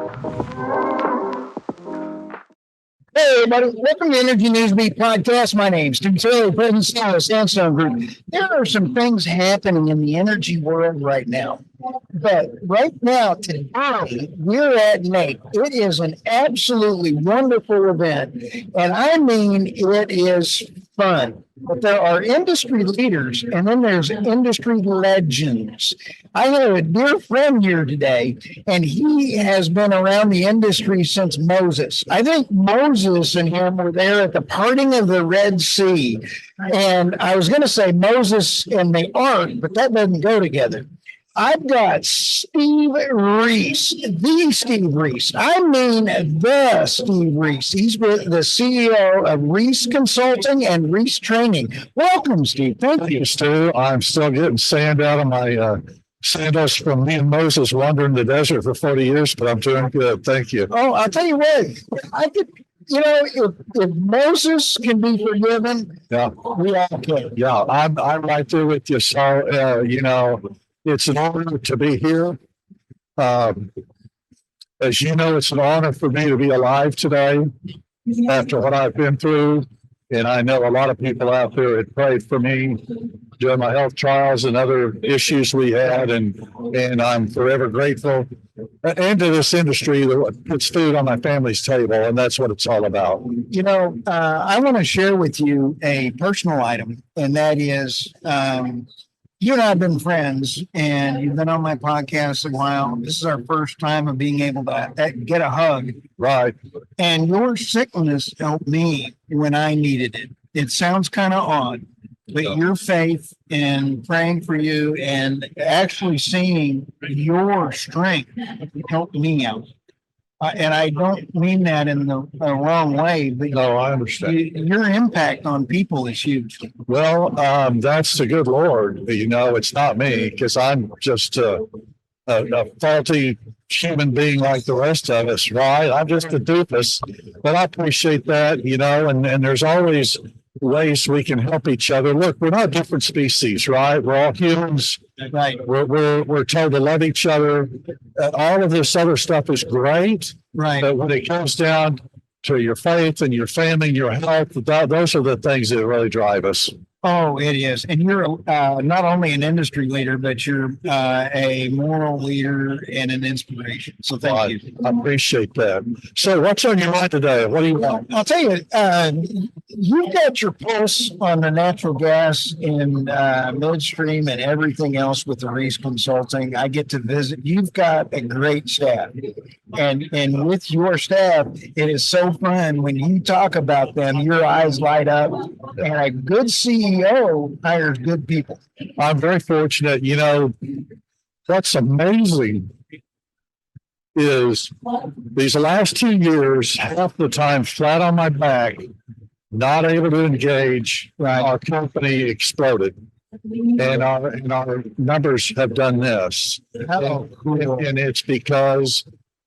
Hey, everybody. Welcome to Energy NAPE Podcast. My name's Toby Keith, President of the Sandstone Group. There are some things happening in the energy world right now. But right now, today, we're at NAPE. It is an absolutely wonderful event. And I mean, it is fun. But there are industry leaders, and then there's industry legends. I have a dear friend here today, and he has been around the industry since Moses. I think Moses and him were there at the parting of the Red Sea. And I was going to say Moses and the ark, but that doesn't go together. I've got Steve Reese, the Steve Reese. I mean, the Steve Reese. He's the CEO of Reese Consulting and Reese Training. Welcome, Steve. Thank you, Stu. I'm still getting sand out of my sandals from me and Moses wandering the desert for 40 years, but I'm doing good. Thank you. Oh, I'll tell you what. I could, if Moses can be forgiven, yeah, we all can. Yeah, I'm right there with you. So, it's an honor to be here. As you know, it's an honor for me to be alive today after what I've been through. And I know a lot of people out there had prayed for me during my health trials and other issues we had. And I'm forever grateful. And to this industry that puts food on my family's table. And that's what it's all about. I want to share with you a personal item. And that is, you and I have been friends, and you've been on my podcast a while. This is our first time of being able to get a hug. Right. And your sickness helped me when I needed it. It sounds kind of odd, but your faith and praying for you and actually seeing your strength helped me out. And I don't mean that in the wrong way, but no, I understand. Your impact on people is huge. Well, that's the good Lord. It's not me, because I'm just a faulty human being like the rest of us, right? I'm just a doofus, but I appreciate that, and there's always ways we can help each other. Look, we're not different species, right? We're all humans. Right. We're told to love each other. All of this other stuff is great. Right. But when it comes down to your faith and your family and your health, those are the things that really drive us. Oh, it is. And you're not only an industry leader, but you're a moral leader and an inspiration. So thank you. I appreciate that. So what's on your mind today? What do you want? I'll tell you, you've got your pulse on the natural gas in midstream and everything else with the Reese Consulting. I get to visit. You've got a great staff. And with your staff, it is so fun when you talk about them, your eyes light up, and a good CEO hires good people. I'm very fortunate. What's amazing is these last 2 years, half the time flat on my back, not able to engage, right. Our company exploded. And our numbers have done this. And it's because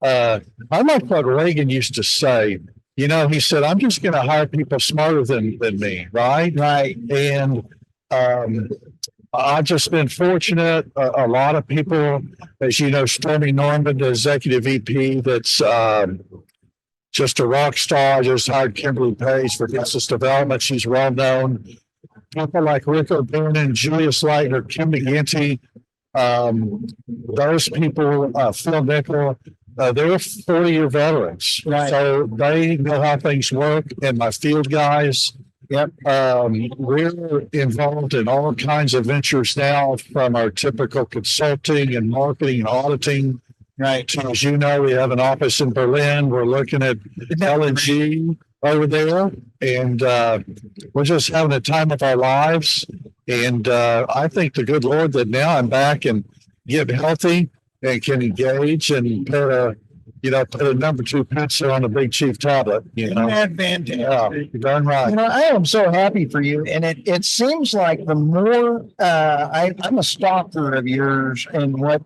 I like what Reagan used to say. He said, I'm just going to hire people smarter than me, right? Right. And I've just been fortunate. A lot of people, as you know, Stormy Norman, the executive VP, that's just a rock star, just hired Kimberly Page for business development. She's well known. People like Rick O'Bannon, Julius Leitner, Kim McGinty, those people, Phil Nickel, they're 40-year veterans. Right. So they know how things work. And my field guys, yep. We're involved in all kinds of ventures now, from our typical consulting and marketing and auditing. Right. So as you know, we have an office in Berlin. We're looking at LNG over there, and we're just having a time of our lives. And I think the good Lord that now I'm back and get healthy and can engage and put a number 2 pencil on a Big Chief tablet. Isn't that fantastic? Yeah, you're darn right. I am so happy for you. And it seems like the more I'm a stalker of yours and what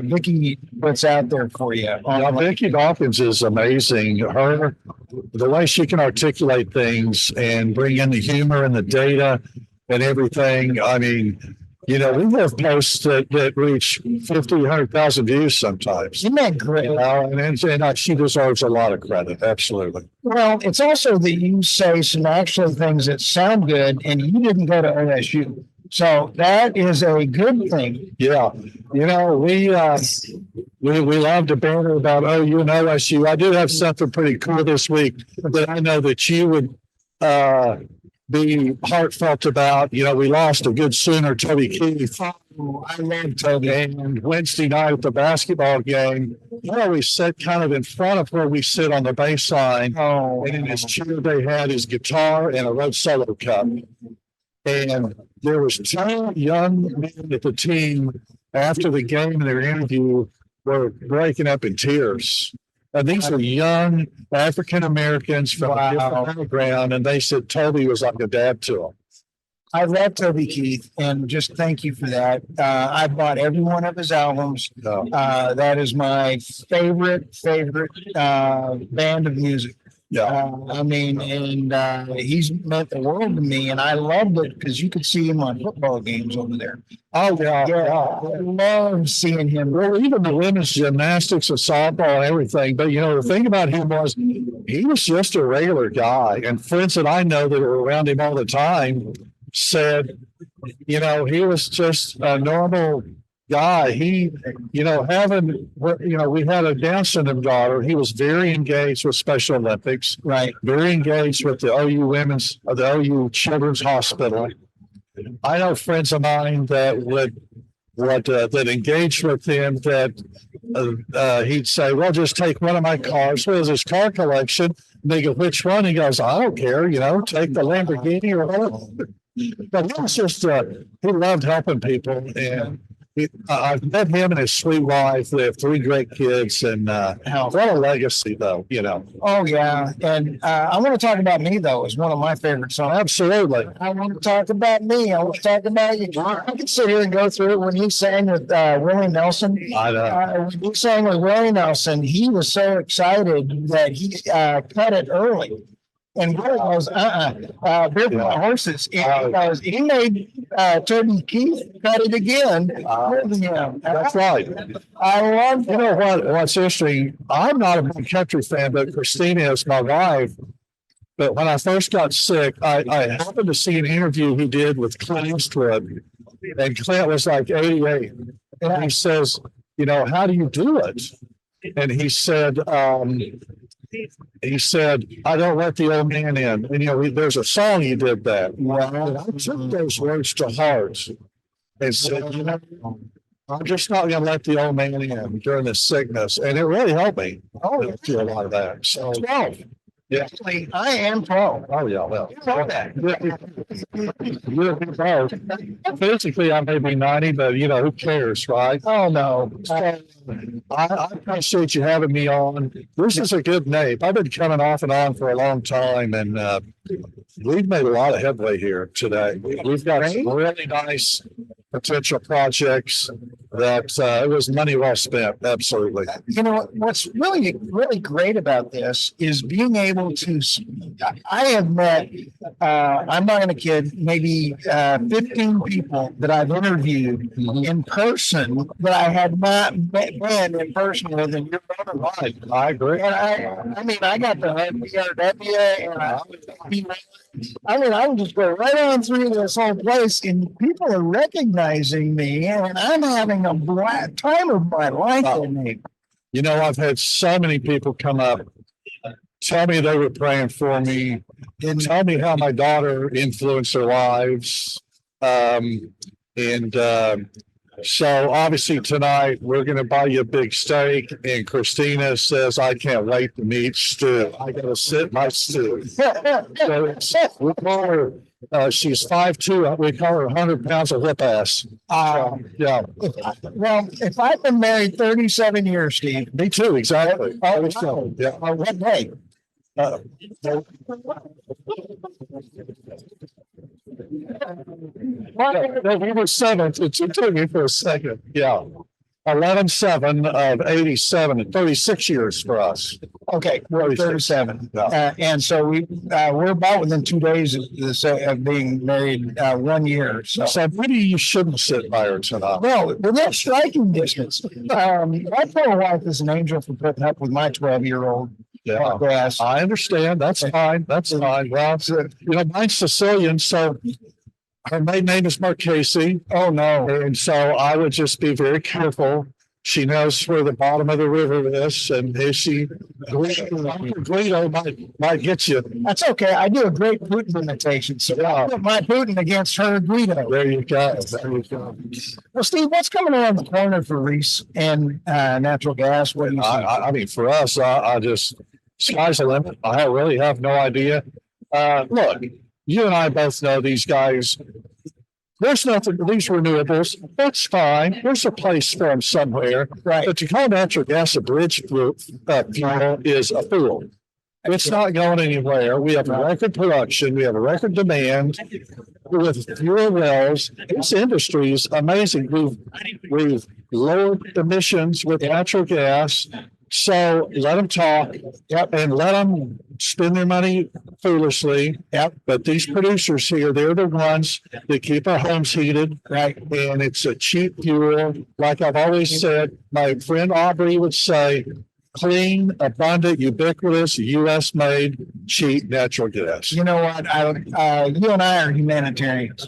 Vicki puts out there for you. Vicki Dawkins is amazing. The way she can articulate things and bring in the humor and the data and everything. I mean, You know, we have posts that reach 50, 100,000 views sometimes. Isn't that great? You know, and she deserves a lot of credit. Absolutely. Well, it's also that you say some actual things that sound good, and you didn't go to OSU. So that is a good thing. Yeah. You know, we love to banter about OU and OSU. I do have something pretty cool this week that I know that you would be heartfelt about. You know, we lost a good Sooner, Toby Keith. Oh, I love Toby. And Wednesday night at the basketball game, we sit kind of in front of where we sit on the baseline. Oh, and in his chair, they had his guitar and a red solo cup. And there was two young men at the team after the game in their interview were breaking up in tears. And these are young African Americans from a different background, and they said Toby was like a dad to them. I love Toby Keith, and just thank you for that. I bought every one of his albums. That is my favorite band of music. Yeah. He's meant the world to me, and I loved it because you could see him on football games over there. Oh, yeah. I love seeing him. Well, even the women's gymnastics and softball and everything. But, you know, the thing about him was he was just a regular guy. And friends that I know that are around him all the time said, you know, he was just a normal guy. He, we had a Down syndrome daughter. He was very engaged with Special Olympics, right? Very engaged with the OU Children's Hospital. I know friends of mine that that engaged with him that he'd say, well, just take one of my cars. What is his car collection? And they go, which one? He goes, I don't care, take the Lamborghini or whatever. But he was just, he loved helping people. And I've met him and his sweet wife. They have 3 great kids, and what a legacy, though, Oh, yeah. And I want to talk about me, though, is one of my favorite songs. Absolutely. I want to talk about me. I want to talk about you. I can sit here and go through it. When he sang with Willie Nelson, I know. When he sang with Willie Nelson, he was so excited that he cut it early. And Willie goes, they're my horses. And he made Toby Keith cut it again. That's right. I love what's interesting. I'm not a big country fan, but Christina is my wife. But when I first got sick, I happened to see an interview he did with Clint Eastwood. And Clint was like 88. And he says, how do you do it? And he said, I don't let the old man in. And, there's a song he did that. And I took those words to heart and said, I'm just not going to let the old man in during this sickness. And it really helped me. I do a lot of that. So 12. Yeah. Actually, I am 12. Oh, yeah. Well, You know that. Physically, I may be 90, but, who cares, right? Oh, no. I appreciate you having me on. This is a good NAPE. I've been coming off and on for a long time, and we've made a lot of headway here today. We've got some really nice potential projects that it was money well spent. Absolutely. What's really, really great about this is being able to, I have met, I'm not going to kid, maybe 15 people that I've interviewed in person that I had not been in person with in your own life. I agree. And I got the BRW and I can just go right on through this whole place and people are recognizing me and I'm having a time of my life. I've had so many people come up, tell me they were praying for me, and tell me how my daughter influenced their lives. So obviously tonight we're going to buy you a big steak, and Christina says, I can't wait to meet Stu. I got to sit my Stu. We call her, she's 5'2". We call her 100 pounds of whip ass. Yeah. Well, if I've been married 37 years, Steve. Me too, exactly. Oh, yeah. What day? November 7th. It took me for a second. Yeah. 11/7 of 87 and 36 years for us. Okay, we're 37. Yeah. And so we're about within 2 days of this, of being married, 1 year. So maybe you shouldn't sit by her tonight. No, within striking distance. My poor wife is an angel for putting up with my 12-year-old. Yeah, Yes. I understand. That's fine. That's fine. Well, mine's Sicilian, so her maiden name is Marchese. Oh, no. And so I would just be very careful. She knows where the bottom of the river is, and if she Guido might get you. That's okay. I do a great Putin imitation. So I'll put my Putin against her Guido. There you go. There you go. Well, Steve, what's coming around the corner for Reese and natural gas? What do you see? I mean, for us, I just sky's the limit. I really have no idea. Look, you and I both know these guys. There's nothing, these renewables, that's fine. There's a place for them somewhere. Right. But to call natural gas a bridge fuel is a fool. It's not going anywhere. We have a record production. We have a record demand with fewer wells. This industry is amazing. We've lowered emissions with natural gas. So let them talk. Yep. And let them spend their money foolishly. Yep. But these producers here, they're the ones that keep our homes heated. Right. And it's a cheap fuel. Like I've always said, my friend Aubrey would say, clean, abundant, ubiquitous, U.S. made, cheap natural gas. You know what? You and I are humanitarians.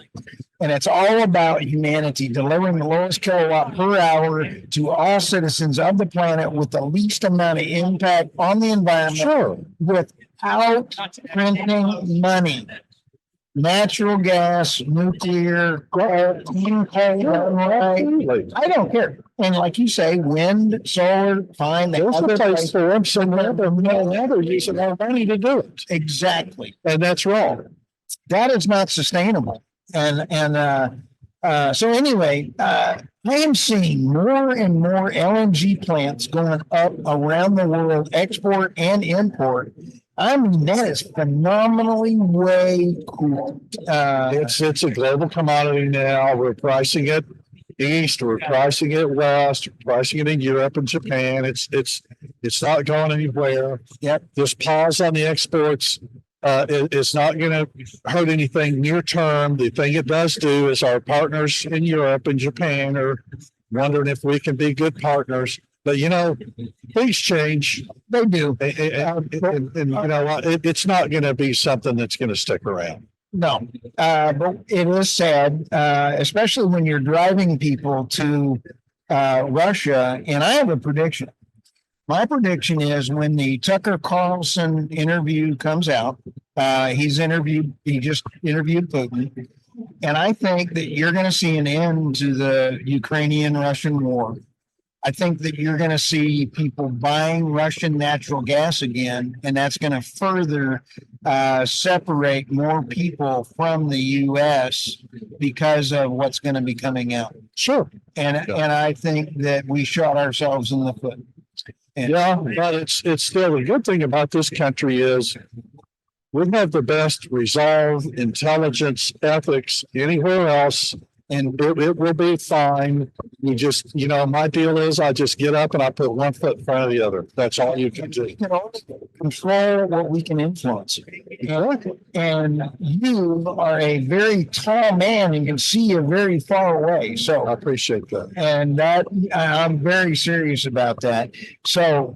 And it's all about humanity delivering the lowest kilowatt per hour to all citizens of the planet with the least amount of impact on the environment. Sure. Without printing money. Natural gas, nuclear, clean coal, right? I don't care. And like you say, wind, solar, fine. There's a place for them somewhere, but they're using our money to do it. Exactly. And that's wrong. That is not sustainable. So anyway, I am seeing more and more LNG plants going up around the world, export and import. I mean, that is phenomenally way cool. It's a global commodity now. We're pricing it east, we're pricing it west, we're pricing it in Europe and Japan. It's not going anywhere. Yep. This pause on the exports it's not going to hurt anything near term. The thing it does do is our partners in Europe and Japan are wondering if we can be good partners. But, things change. They do. And it's not going to be something that's going to stick around. No, but it is sad, especially when you're driving people to Russia. And I have a prediction. My prediction is when the Tucker Carlson interview comes out, he just interviewed Putin. And I think that you're going to see an end to the Ukrainian-Russian war. I think that you're going to see people buying Russian natural gas again, and that's going to further separate more people from the U.S. because of what's going to be coming out. Sure. And I think that we shot ourselves in the foot. But it's still the good thing about this country is we have the best resolve, intelligence, ethics anywhere else, and it will be fine. You just, my deal is I just get up and I put one foot in front of the other. That's all you can do. We can only control what we can influence. And you are a very tall man and can see you very far away. So I appreciate that. And that I'm very serious about that. So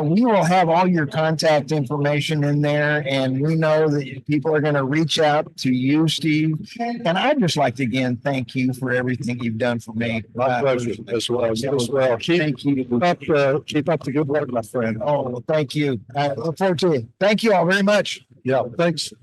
we will have all your contact information in there, and we know that people are going to reach out to you, Steve. And I'd just like to again thank you for everything you've done for me. My pleasure as well. Thank you. Keep up the good work, my friend. Oh, well, thank you. I look forward to it. Thank you all very much. Yeah, thanks.